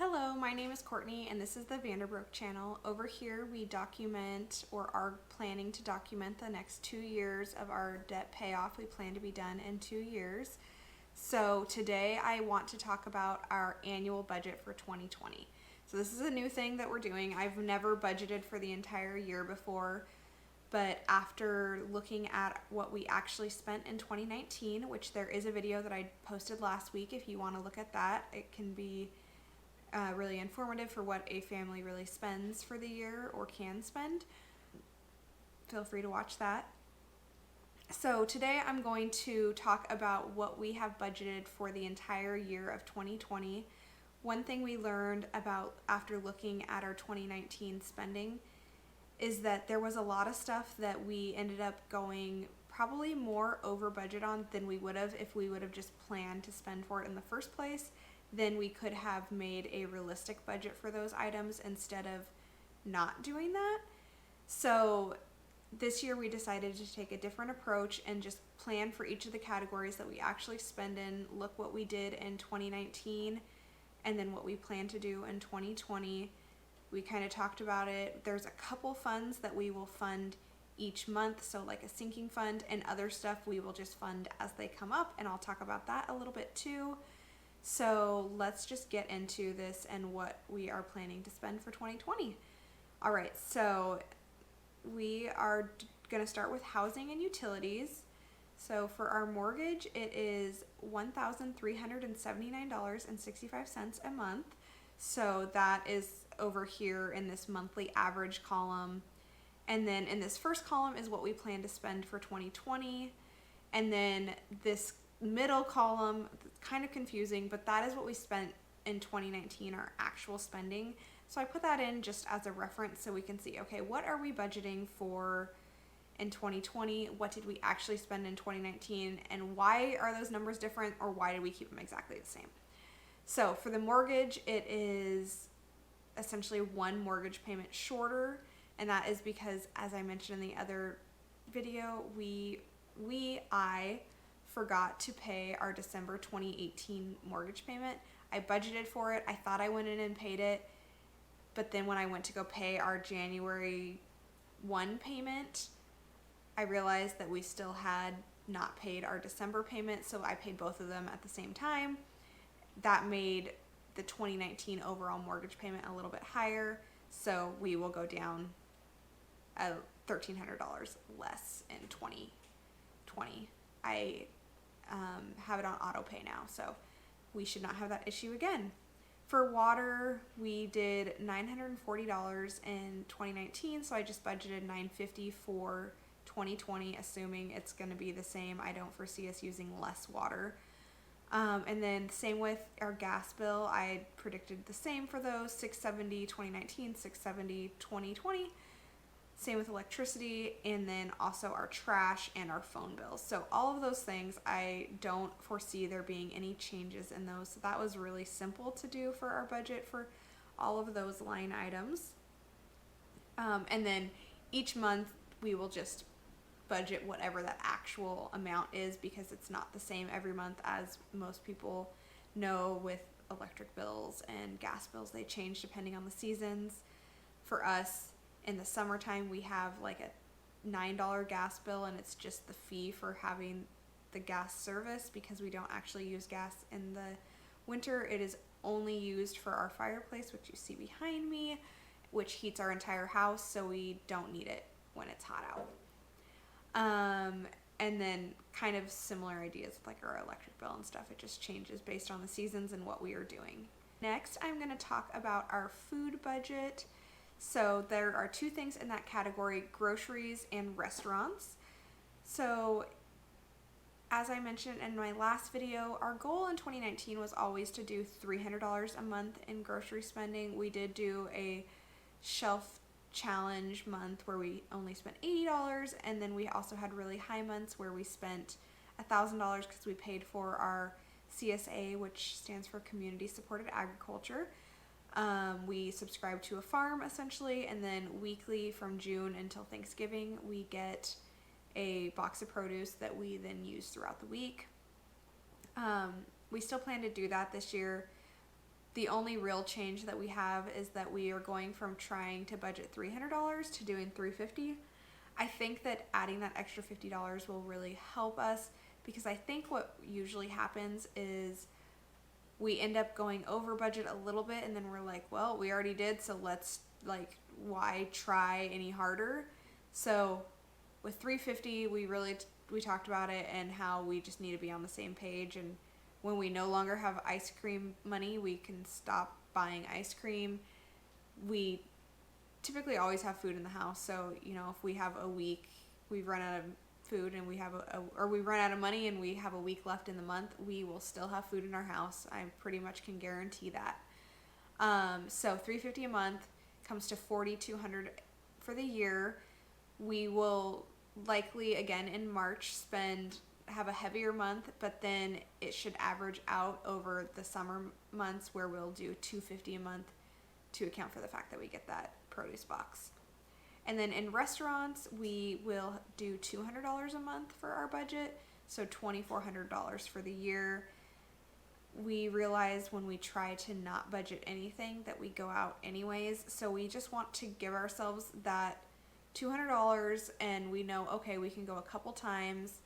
Hello, my name is Courtney and this is the Vanderbrook channel. Over here we document or are planning to document the next 2 years of our debt payoff. We plan to be done in 2 years. So today I want to talk about our annual budget for 2020. So this is a new thing that we're doing. I've never budgeted for the entire year before, but after looking at what we actually spent in 2019, which there is a video that I posted last week if you want to look at that, it can be really informative for what a family really spends for the year or can spend. Feel free to watch that. So today I'm going to talk about what we have budgeted for the entire year of 2020. One thing we learned about after looking at our 2019 spending is that there was a lot of stuff that we ended up going probably more over budget on than we would have if we would have just planned to spend for it in the first place. Then we could have made a realistic budget for those items instead of not doing that. So this year we decided to take a different approach and just plan for each of the categories that we actually spend in, look what we did in 2019, and then what we plan to do in 2020. We kind of talked about it. There's a couple funds that we will fund each month, so like a sinking fund, and other stuff we will just fund as they come up, and I'll talk about that a little bit too. So let's just get into this and what we are planning to spend for 2020. All right, so we are going to start with housing and utilities. So for our mortgage, it is $1,379.65 a month. So that is over here in this monthly average column. And then in this first column is what we plan to spend for 2020. And then this middle column, kind of confusing, but that is what we spent in 2019, our actual spending. So I put that in just as a reference so we can see, okay, what are we budgeting for in 2020? What did we actually spend in 2019? And why are those numbers different, or why did we keep them exactly the same? So for the mortgage, it is essentially one mortgage payment shorter, and that is because, as I mentioned in the other video, I forgot to pay our December 2018 mortgage payment. I budgeted for it. I thought I went in and paid it, but then when I went to go pay our January 1 payment, I realized that we still had not paid our December payment, so I paid both of them at the same time. That made the 2019 overall mortgage payment a little bit higher, so we will go down $1,300 less in 2020. I have it on auto pay now, so we should not have that issue again. For water, we did $940 in 2019, so I just budgeted $950 for 2020, assuming it's going to be the same. I don't foresee us using less water. And then same with our gas bill. I predicted the same for those, $670 2019, $670 2020. Same with electricity, and then also our trash and our phone bills. So all of those things, I don't foresee there being any changes in those. So that was really simple to do for our budget for all of those line items. And then each month we will just budget whatever that actual amount is, because it's not the same every month, as most people know with electric bills and gas bills. They change depending on the seasons. For us, in the summertime, we have like a $9 gas bill, and it's just the fee for having the gas service, because we don't actually use gas in the winter. It is only used for our fireplace, which you see behind me, which heats our entire house, so we don't need it when it's hot out. And then kind of similar ideas with like our electric bill and stuff. It just changes based on the seasons and what we are doing. Next, I'm going to talk about our food budget. So there are two things in that category: groceries and restaurants. So as I mentioned in my last video, our goal in 2019 was always to do $300 a month in grocery spending. We did do a shelf challenge month where we only spent $80, and then we also had really high months where we spent $1,000 because we paid for our CSA, which stands for Community Supported Agriculture. We subscribe to a farm essentially, and then weekly from June until Thanksgiving we get a box of produce that we then use throughout the week. We still plan to do that this year. The only real change that we have is that we are going from trying to budget $300 to doing $350. I think that adding that extra $50 will really help us, because I think what usually happens is we end up going over budget a little bit, and then we're like, well, we already did, so let's, like, why try any harder? So with $350, we talked about it and how we just need to be on the same page, and when we no longer have ice cream money, we can stop buying ice cream. We typically always have food in the house, so if we have a week, we run out of food and we have or we run out of money and we have a week left in the month, we will still have food in our house. I pretty much can guarantee that. So $350 a month comes to $4,200 for the year. We will likely again in March have a heavier month, but then it should average out over the summer months, where we'll do $250 a month to account for the fact that we get that produce box. And then in restaurants, we will do $200 a month for our budget, so $2,400 for the year. We realize when we try to not budget anything that we go out anyways, so we just want to give ourselves that $200, and we know, okay, we can go a couple times,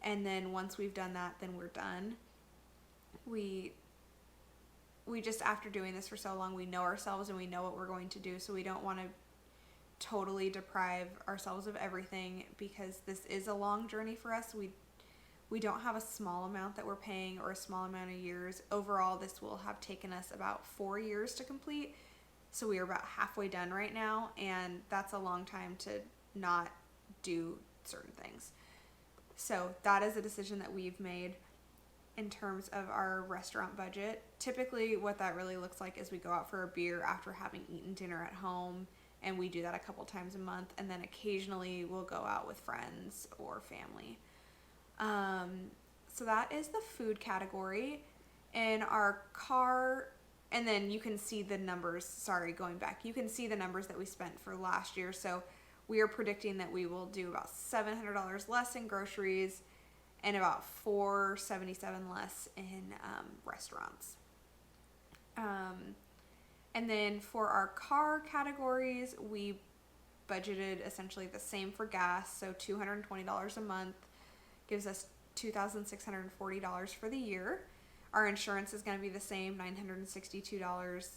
and then once we've done that, then we're done. We just, after doing this for so long, we know ourselves and we know what we're going to do, so we don't want to totally deprive ourselves of everything, because this is a long journey for us. We don't have a small amount that we're paying or a small amount of years. Overall, this will have taken us about 4 years to complete, so we are about halfway done right now, and that's a long time to not do certain things. So that is a decision that we've made in terms of our restaurant budget. Typically what that really looks like is we go out for a beer after having eaten dinner at home, and we do that a couple times a month, and then occasionally we'll go out with friends or family. So that is the food category. In our car, and then you can see the numbers, going back, you can see the numbers that we spent for last year. So we are predicting that we will do about $700 less in groceries and about $477 less in restaurants. And then for our car categories, we budgeted essentially the same for gas, so $220 a month gives us $2,640 for the year. Our insurance is going to be the same, $962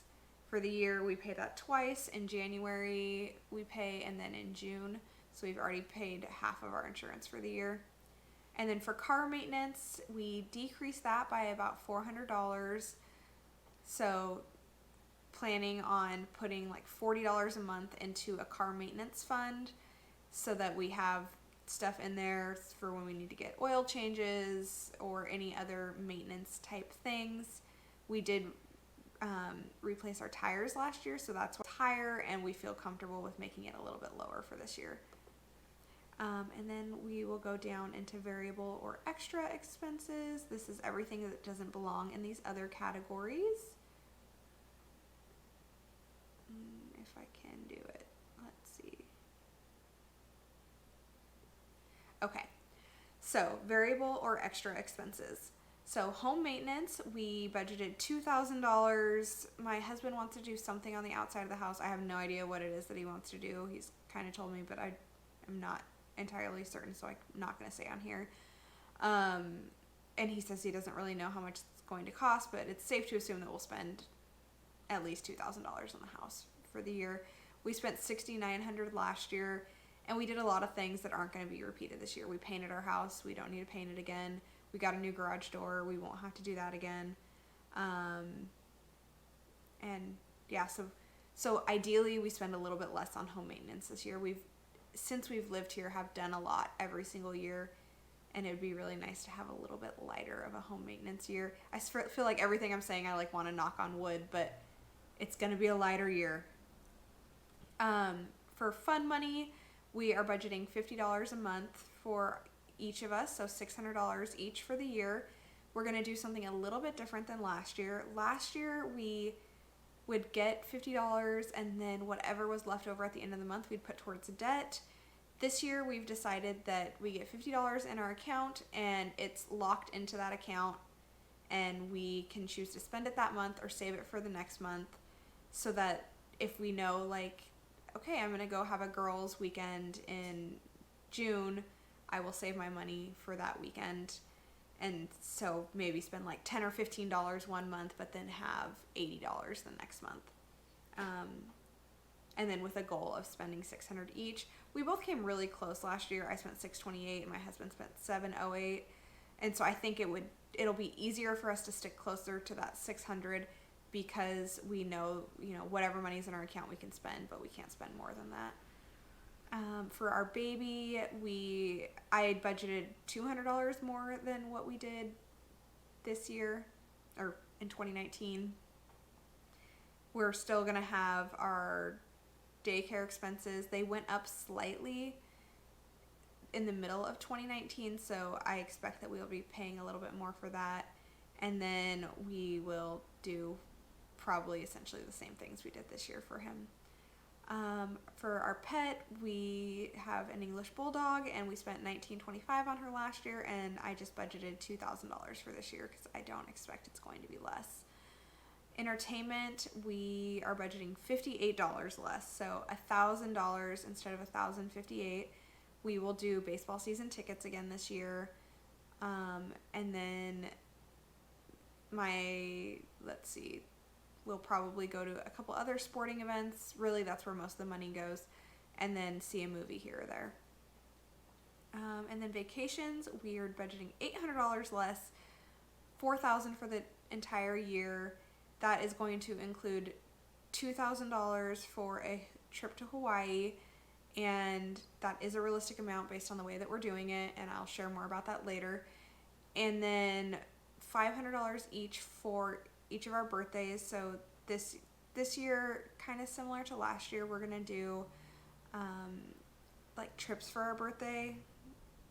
for the year. We pay that twice. In January we pay, and then in June. So we've already paid half of our insurance for the year. And then for car maintenance, we decreased that by about $400. So planning on putting like $40 a month into a car maintenance fund, so that we have stuff in there for when we need to get oil changes or any other maintenance type things. We did replace our tires last year, so that's what tire, and we feel comfortable with making it a little bit lower for this year. And then we will go down into variable or extra expenses. This is everything that doesn't belong in these other categories. If I can do it, let's see. Okay, so variable or extra expenses. So home maintenance, we budgeted $2,000. My husband wants to do something on the outside of the house. I have no idea what it is that he wants to do. He's kind of told me, but I am not entirely certain, so I'm not going to say on here. And he says he doesn't really know how much it's going to cost, but it's safe to assume that we'll spend at least $2,000 on the house for the year. We spent $6,900 last year, and we did a lot of things that aren't going to be repeated this year. We painted our house. We don't need to paint it again. We got a new garage door. We won't have to do that again. And yeah, so ideally we spend a little bit less on home maintenance this year. Since we've lived here, have done a lot every single year, and it would be really nice to have a little bit lighter of a home maintenance year. I feel like everything I'm saying, I like want to knock on wood, but it's going to be a lighter year. For fun money, we are budgeting $50 a month for each of us, so $600 each for the year. We're going to do something a little bit different than last year. Last year, we would get $50, and then whatever was left over at the end of the month, we'd put towards debt. This year, we've decided that we get $50 in our account, and it's locked into that account and we can choose to spend it that month or save it for the next month, so that if we know, like, okay, I'm going to go have a girls' weekend in June, I will save my money for that weekend. And so maybe spend like $10 or $15 one month, but then have $80 the next month. And then with a goal of spending $600 each. We both came really close last year. I spent $628 and my husband spent $708. And so I think it'll be easier for us to stick closer to that $600, because we know, whatever money's in our account we can spend, but we can't spend more than that. For our baby, I had budgeted $200 more than what we did this year, or in 2019. We're still going to have our daycare expenses. They went up slightly in the middle of 2019, so I expect that we'll be paying a little bit more for that. And then we will do probably essentially the same things we did this year for him. For our pet, we have an English Bulldog, and we spent $19.25 on her last year, and I just budgeted $2,000 for this year because I don't expect it's going to be less. Entertainment, we are budgeting $58 less, so $1,000 instead of $1,058. We will do baseball season tickets again this year, and then we'll probably go to a couple other sporting events. Really, that's where most of the money goes. And then see a movie here or there. And then vacations, we are budgeting $800 less, $4,000 for the entire year. That is going to include $2,000 for a trip to Hawaii. And that is a realistic amount based on the way that we're doing it. And I'll share more about that later. And then $500 each for each of our birthdays. So this year, kind of similar to last year, we're gonna do like trips for our birthday.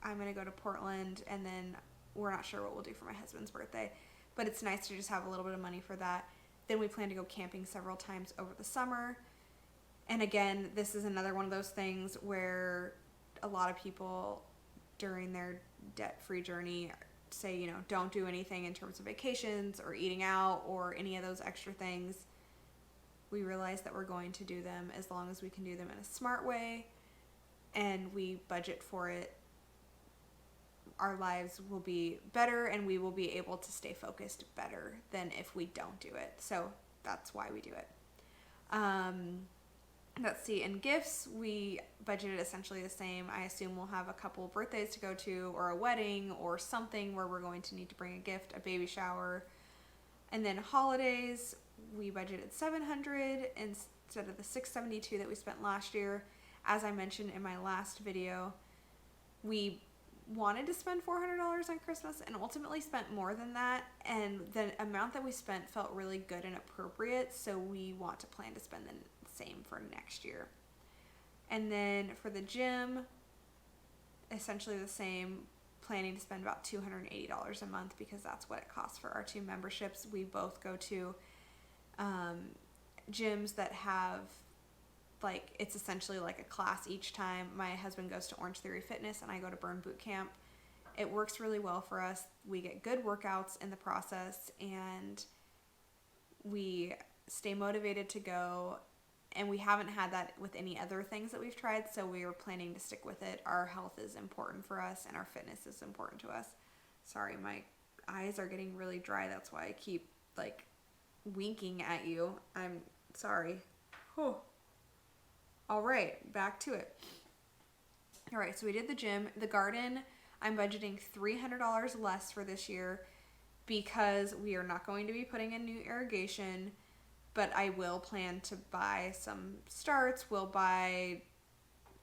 I'm gonna go to Portland, and then we're not sure what we'll do for my husband's birthday, but it's nice to just have a little bit of money for that. Then we plan to go camping several times over the summer. And again, this is another one of those things where a lot of people during their debt-free journey say, don't do anything in terms of vacations or eating out or any of those extra things. We realize that we're going to do them as long as we can do them in a smart way, and we budget for it. Our lives will be better, and we will be able to stay focused better than if we don't do it. So that's why we do it. Let's see, in gifts, we budgeted essentially the same. I assume we'll have a couple birthdays to go to, or a wedding, or something where we're going to need to bring a gift, a baby shower. And then holidays, we budgeted $700 instead of the $672 that we spent last year. As I mentioned in my last video, we wanted to spend $400 on Christmas and ultimately spent more than that, and the amount that we spent felt really good and appropriate, so we want to plan to spend the same for next year. And then for the gym, essentially the same, planning to spend about $280 a month, because that's what it costs for our two memberships. We both go to gyms that have, like, it's essentially like a class each time. My husband goes to Orange Theory Fitness and I go to Burn Boot Camp. It works really well for us. We get good workouts in the process, and we stay motivated to go. And we haven't had that with any other things that we've tried, so we are planning to stick with it. Our health is important for us, and our fitness is important to us. Sorry, my eyes are getting really dry. That's why I keep, like, winking at you. I'm sorry. Whew. All right, back to it. All right, so we did the gym. The garden, I'm budgeting $300 less for this year because we are not going to be putting in new irrigation, but I will plan to buy some starts. We'll buy,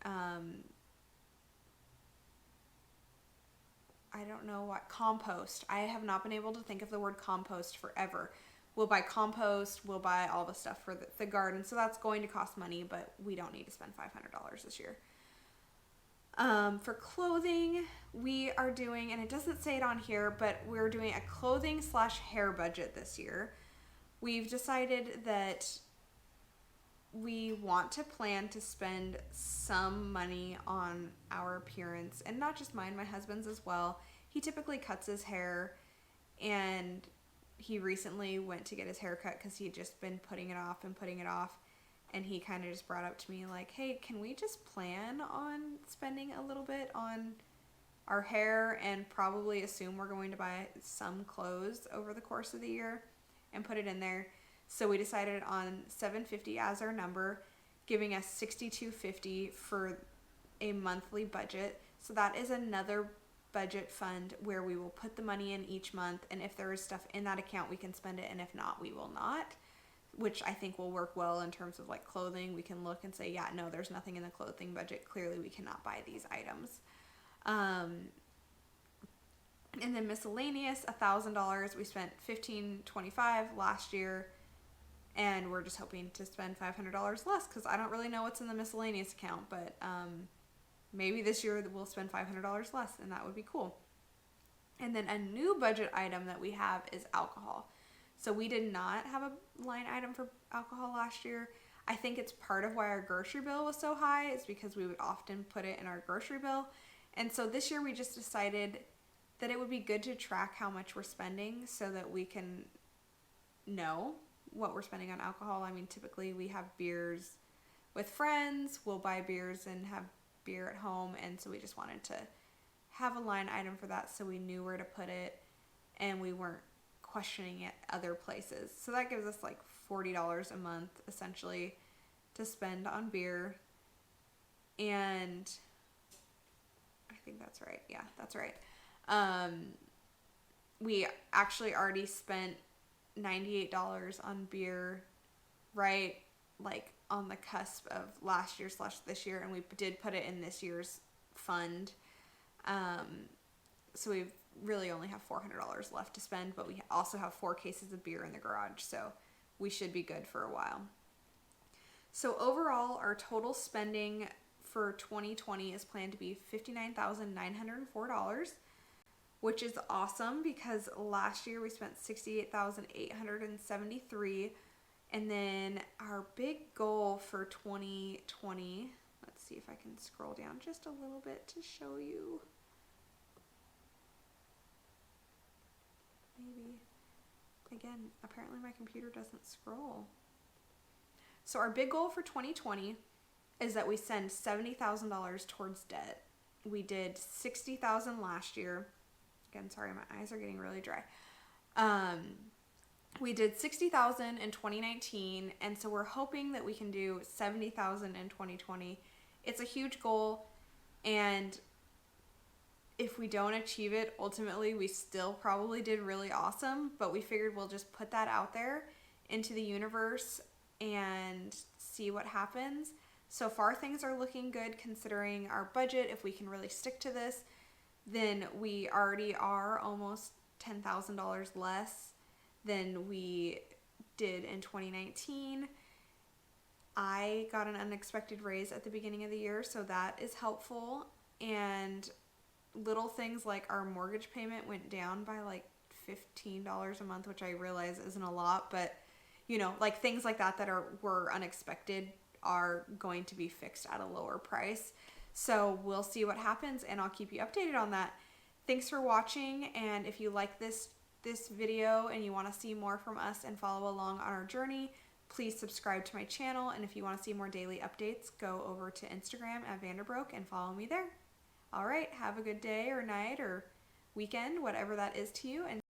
I don't know what, compost. I have not been able to think of the word compost forever. We'll buy compost, we'll buy all the stuff for the garden, so that's going to cost money, but we don't need to spend $500 this year. For clothing, we are doing, and it doesn't say it on here, but we're doing a clothing/hair budget this year. We've decided that we want to plan to spend some money on our appearance, and not just mine, my husband's as well. He typically cuts his hair, and he recently went to get his hair cut because he had just been putting it off and putting it off. And he kind of just brought up to me like, hey, can we just plan on spending a little bit on our hair and probably assume we're going to buy some clothes over the course of the year and put it in there. So we decided on $750 as our number, giving us $6,250 for a monthly budget. So that is another budget fund where we will put the money in each month, and if there is stuff in that account we can spend it, and if not we will not, which I think will work well in terms of like clothing. We can look and say, yeah, no, there's nothing in the clothing budget, clearly we cannot buy these items. And then miscellaneous, $1,000. We spent $1,525 last year, and we're just hoping to spend $500 less because I don't really know what's in the miscellaneous account, but maybe this year we'll spend $500 less, and that would be cool. And then a new budget item that we have is alcohol. So we did not have a line item for alcohol last year. I think it's part of why our grocery bill was so high is because we would often put it in our grocery bill. And so this year we just decided that it would be good to track how much we're spending so that we can know what we're spending on alcohol. I mean, typically we have beers with friends. We'll buy beers and have beer at home. And so we just wanted to have a line item for that so we knew where to put it and we weren't questioning it other places. So that gives us like $40 a month essentially to spend on beer. And I think that's right. Yeah, that's right. We actually already spent $98 on beer, right? Like on the cusp of last year / this year. And we did put it in this year's fund. So we really only have $400 left to spend, but we also have 4 cases of beer in the garage. So we should be good for a while. So overall, our total spending for 2020 is planned to be $59,904, which is awesome because last year we spent $68,873. And then our big goal for 2020, let's see if I can scroll down just a little bit to show you. Maybe. Again, apparently my computer doesn't scroll. So our big goal for 2020 is that we send $70,000 towards debt. We did $60,000 last year. Again, sorry, my eyes are getting really dry. We did $60,000 in 2019, and so we're hoping that we can do $70,000 in 2020. It's a huge goal, and if we don't achieve it, ultimately we still probably did really awesome, but we figured we'll just put that out there into the universe and see what happens. So far things are looking good considering our budget. If we can really stick to this, then we already are almost $10,000 less than we did in 2019. I got an unexpected raise at the beginning of the year, so that is helpful. And little things like our mortgage payment went down by like $15 a month, which I realize isn't a lot, but you know, like things like that were unexpected are going to be fixed at a lower price. So we'll see what happens, and I'll keep you updated on that. Thanks for watching, and if you like this video and you want to see more from us and follow along on our journey, please subscribe to my channel. And if you want to see more daily updates, go over to Instagram at Vanderbroek and follow me there. All right, have a good day or night or weekend, whatever that is to you, and